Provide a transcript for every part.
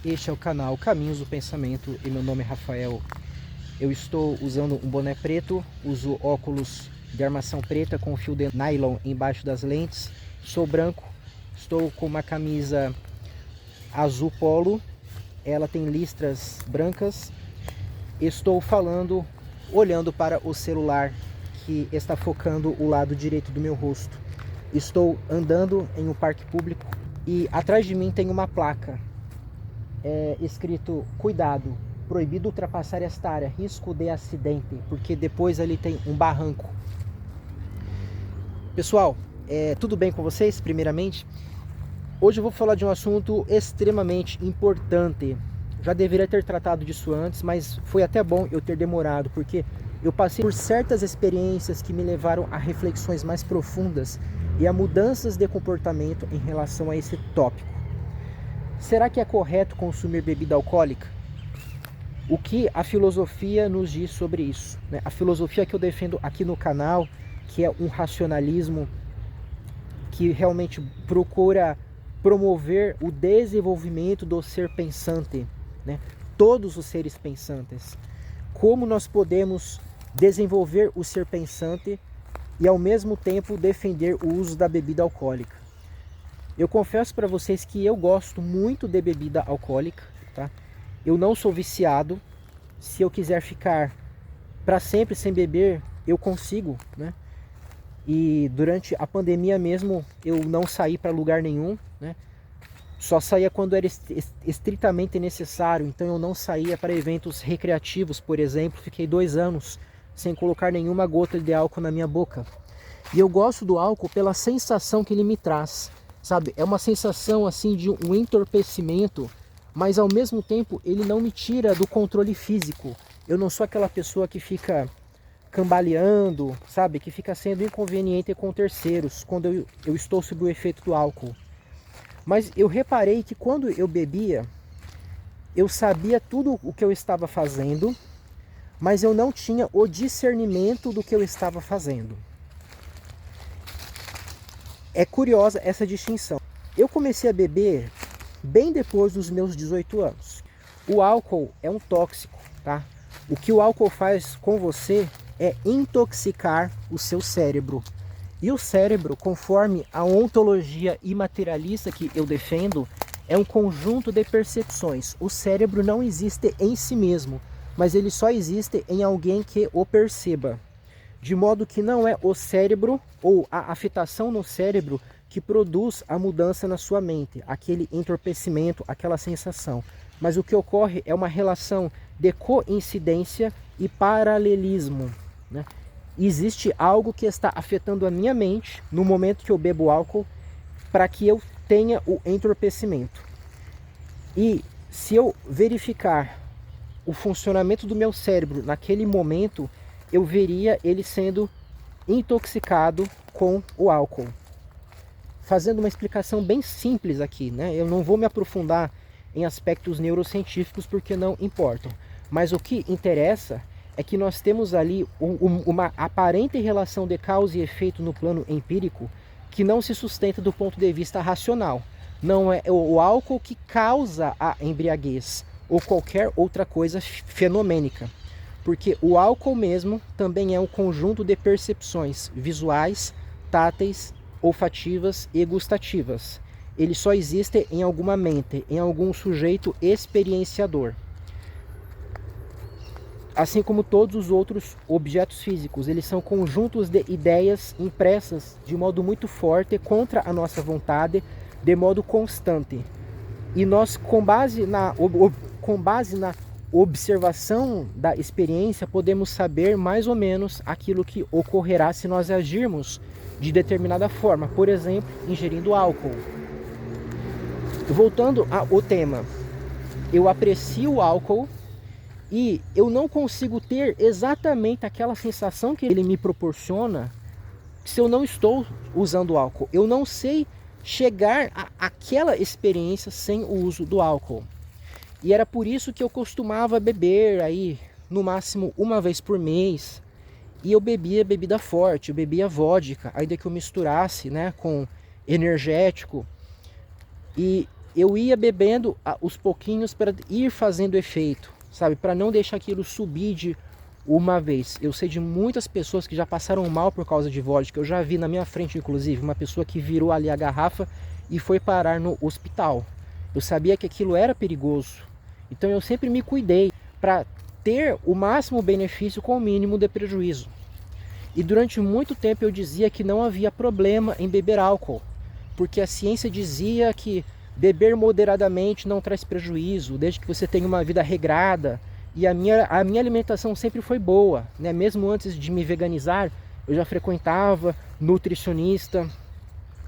Este é o canal Caminhos do Pensamento e meu nome é Rafael. Eu estou usando um boné preto, uso óculos de armação preta com fio de nylon embaixo das lentes. Sou branco, estou com uma camisa azul polo, ela tem listras brancas. Estou falando olhando para o celular que está focando o lado direito do meu rosto. Estou andando em um parque público e atrás de mim tem uma placa escrito: cuidado, proibido ultrapassar esta área, risco de acidente, porque depois ali tem um barranco. Pessoal, tudo bem com vocês? Primeiramente, hoje eu vou falar de um assunto extremamente importante. Já deveria ter tratado disso antes, mas foi até bom eu ter demorado, porque eu passei por certas experiências que me levaram a reflexões mais profundas e a mudanças de comportamento em relação a esse tópico. Será que é correto consumir bebida alcoólica? O que a filosofia nos diz sobre isso, né? A filosofia que eu defendo aqui no canal, que é um racionalismo que realmente procura promover o desenvolvimento do ser pensante, né? Todos os seres pensantes. Como nós podemos desenvolver o ser pensante e ao mesmo tempo defender o uso da bebida alcoólica? Eu confesso para vocês que eu gosto muito de bebida alcoólica, tá? Eu não sou viciado. Se eu quiser ficar para sempre sem beber, eu consigo, né? E durante a pandemia mesmo, eu não saí para lugar nenhum, né? Só saía quando era estritamente necessário. Então eu não saía para eventos recreativos, por exemplo. Fiquei 2 anos sem colocar nenhuma gota de álcool na minha boca. E eu gosto do álcool pela sensação que ele me traz, sabe? É uma sensação assim de um entorpecimento, mas ao mesmo tempo ele não me tira do controle físico. Eu não sou aquela pessoa que fica cambaleando, sabe? Que fica sendo inconveniente com terceiros quando eu estou sob o efeito do álcool. Mas eu reparei que quando eu bebia, eu sabia tudo o que eu estava fazendo, mas eu não tinha o discernimento do que eu estava fazendo. É curiosa essa distinção. Eu comecei a beber bem depois dos meus 18 anos. O álcool é um tóxico, tá? O que o álcool faz com você é intoxicar o seu cérebro. E o cérebro, conforme a ontologia imaterialista que eu defendo, é um conjunto de percepções. O cérebro não existe em si mesmo, mas ele só existe em alguém que o perceba. De modo que não é o cérebro ou a afetação no cérebro que produz a mudança na sua mente, aquele entorpecimento, aquela sensação. Mas o que ocorre é uma relação de coincidência e paralelismo, né? Existe algo que está afetando a minha mente no momento que eu bebo álcool para que eu tenha o entorpecimento. E se eu verificar o funcionamento do meu cérebro naquele momento, eu veria ele sendo intoxicado com o álcool. Fazendo uma explicação bem simples aqui, né? Eu não vou me aprofundar em aspectos neurocientíficos porque não importam. Mas o que interessa é que nós temos ali uma aparente relação de causa e efeito no plano empírico que não se sustenta do ponto de vista racional. Não é o álcool que causa a embriaguez ou qualquer outra coisa fenomênica. Porque o álcool mesmo também é um conjunto de percepções visuais, táteis, olfativas e gustativas. Ele só existe em alguma mente, em algum sujeito experienciador. Assim como todos os outros objetos físicos, eles são conjuntos de ideias impressas de modo muito forte contra a nossa vontade, de modo constante. E nós, com base na observação da experiência, podemos saber mais ou menos aquilo que ocorrerá se nós agirmos de determinada forma, por exemplo, ingerindo álcool. Voltando ao tema, eu aprecio o álcool e eu não consigo ter exatamente aquela sensação que ele me proporciona se eu não estou usando álcool. Eu não sei chegar àquela experiência sem o uso do álcool. E era por isso que eu costumava beber aí no máximo uma vez por mês. E eu bebia bebida forte, eu bebia vodka, ainda que eu misturasse, né, com energético. E eu ia bebendo os pouquinhos para ir fazendo efeito, sabe? Para não deixar aquilo subir de uma vez. Eu sei de muitas pessoas que já passaram mal por causa de vodka. Eu já vi na minha frente, inclusive, uma pessoa que virou ali a garrafa e foi parar no hospital. Eu sabia que aquilo era perigoso. Então eu sempre me cuidei para ter o máximo benefício com o mínimo de prejuízo. E durante muito tempo eu dizia que não havia problema em beber álcool, porque a ciência dizia que beber moderadamente não traz prejuízo, desde que você tenha uma vida regrada. E a minha alimentação sempre foi boa, né? Mesmo antes de me veganizar, eu já frequentava nutricionista,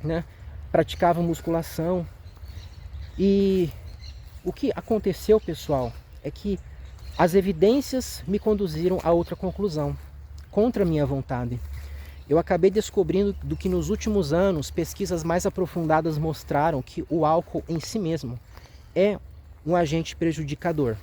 né? Praticava musculação. E o que aconteceu, pessoal, é que as evidências me conduziram a outra conclusão, contra a minha vontade. Eu acabei descobrindo do que nos últimos anos pesquisas mais aprofundadas mostraram que o álcool em si mesmo é um agente prejudicador.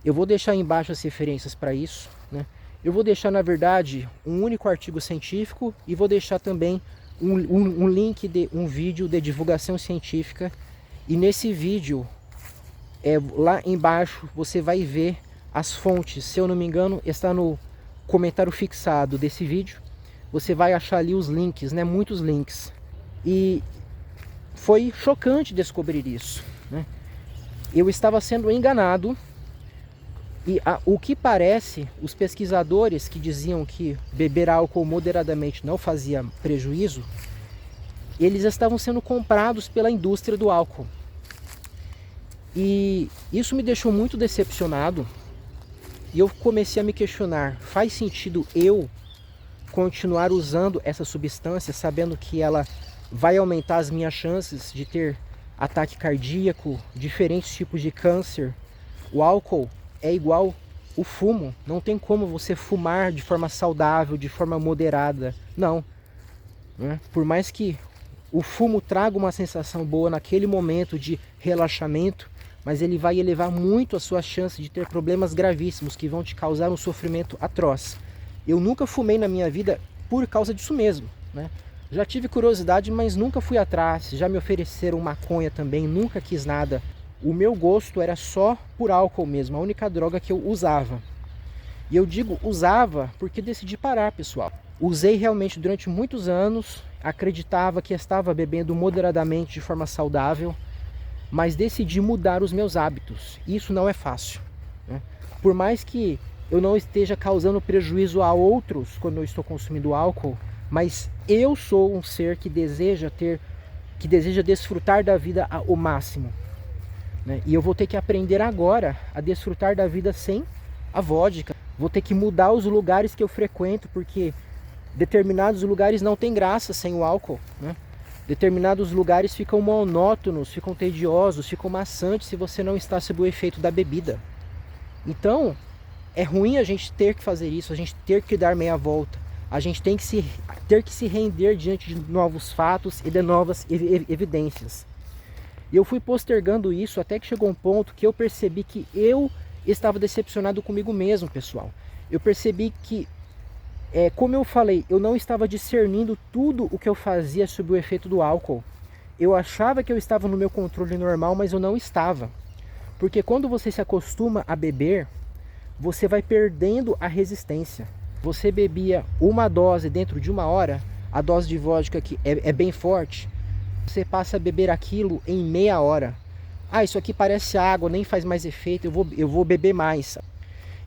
Eu vou deixar aí embaixo as referências para isso, né? Eu vou deixar, na verdade, um único artigo científico e vou deixar também um link de um vídeo de divulgação científica. E nesse vídeo, lá embaixo, você vai ver as fontes. Se eu não me engano, está no comentário fixado desse vídeo. Você vai achar ali os links, né? Muitos links. E foi chocante descobrir isso, né? Eu estava sendo enganado. E o que parece, os pesquisadores que diziam que beber álcool moderadamente não fazia prejuízo, eles estavam sendo comprados pela indústria do álcool. E isso me deixou muito decepcionado. E eu comecei a me questionar, faz sentido eu continuar usando essa substância, sabendo que ela vai aumentar as minhas chances de ter ataque cardíaco, diferentes tipos de câncer? O álcool é igual o fumo, não tem como você fumar de forma saudável, de forma moderada, não, né? Por mais que o fumo traga uma sensação boa naquele momento de relaxamento, mas ele vai elevar muito a sua chance de ter problemas gravíssimos que vão te causar um sofrimento atroz. Eu nunca fumei na minha vida por causa disso mesmo, né? Já tive curiosidade, mas nunca fui atrás. Já me ofereceram maconha também, nunca quis nada. O meu gosto era só por álcool mesmo, a única droga que eu usava. E eu digo usava porque decidi parar, pessoal. Usei realmente durante muitos anos, acreditava que estava bebendo moderadamente de forma saudável, mas decidi mudar os meus hábitos. Isso não é fácil, né? Por mais que eu não esteja causando prejuízo a outros quando eu estou consumindo álcool, mas eu sou um ser que deseja desfrutar da vida ao máximo, né? E eu vou ter que aprender agora a desfrutar da vida sem a vodka. Vou ter que mudar os lugares que eu frequento, porque determinados lugares não tem graça sem o álcool, né? Determinados lugares ficam monótonos, ficam tediosos, ficam maçantes se você não está sob o efeito da bebida. Então, é ruim a gente ter que fazer isso, a gente ter que dar meia volta. A gente tem que ter que se render diante de novos fatos e de novas evidências. E eu fui postergando isso até que chegou um ponto que eu percebi que eu estava decepcionado comigo mesmo, pessoal. Eu percebi que, como eu falei, eu não estava discernindo tudo o que eu fazia sob o efeito do álcool. Eu achava que eu estava no meu controle normal, mas eu não estava. Porque quando você se acostuma a beber, você vai perdendo a resistência. Você bebia uma dose dentro de uma hora, a dose de vodka que é bem forte, você passa a beber aquilo em meia hora. Ah, isso aqui parece água, nem faz mais efeito, eu vou beber mais.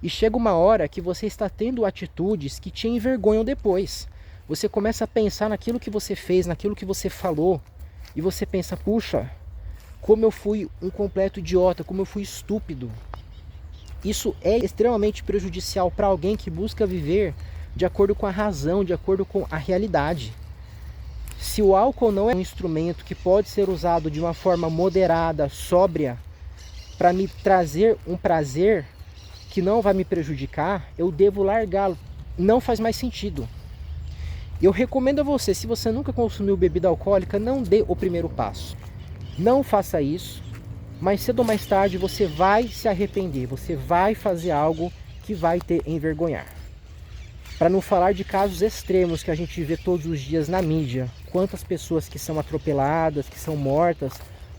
E chega uma hora que você está tendo atitudes que te envergonham depois. Você começa a pensar naquilo que você fez, naquilo que você falou, e você pensa, puxa, como eu fui um completo idiota, como eu fui estúpido. Isso é extremamente prejudicial para alguém que busca viver de acordo com a razão, de acordo com a realidade. Se o álcool não é um instrumento que pode ser usado de uma forma moderada, sóbria, para me trazer um prazer que não vai me prejudicar, eu devo largá-lo. Não faz mais sentido. Eu recomendo a você, se você nunca consumiu bebida alcoólica, não dê o primeiro passo. Não faça isso. Mais cedo ou mais tarde você vai se arrepender, você vai fazer algo que vai te envergonhar. Para não falar de casos extremos que a gente vê todos os dias na mídia. Quantas pessoas que são atropeladas, que são mortas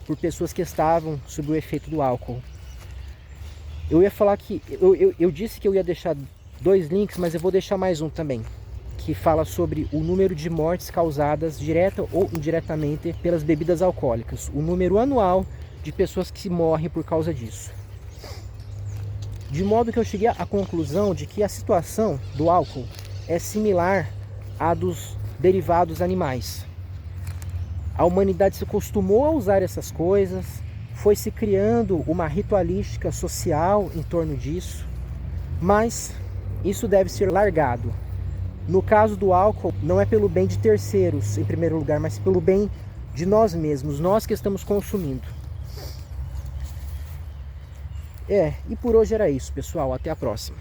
por pessoas que estavam sob o efeito do álcool. Eu ia falar que eu disse que eu ia deixar 2 links, mas eu vou deixar mais um também, que fala sobre o número de mortes causadas direta ou indiretamente pelas bebidas alcoólicas, o número anual de pessoas que morrem por causa disso. De modo que eu cheguei à conclusão de que a situação do álcool é similar à dos derivados animais. A humanidade se acostumou a usar essas coisas, foi se criando uma ritualística social em torno disso, mas isso deve ser largado. No caso do álcool, não é pelo bem de terceiros, em primeiro lugar, mas pelo bem de nós mesmos, nós que estamos consumindo. E por hoje era isso, pessoal. Até a próxima.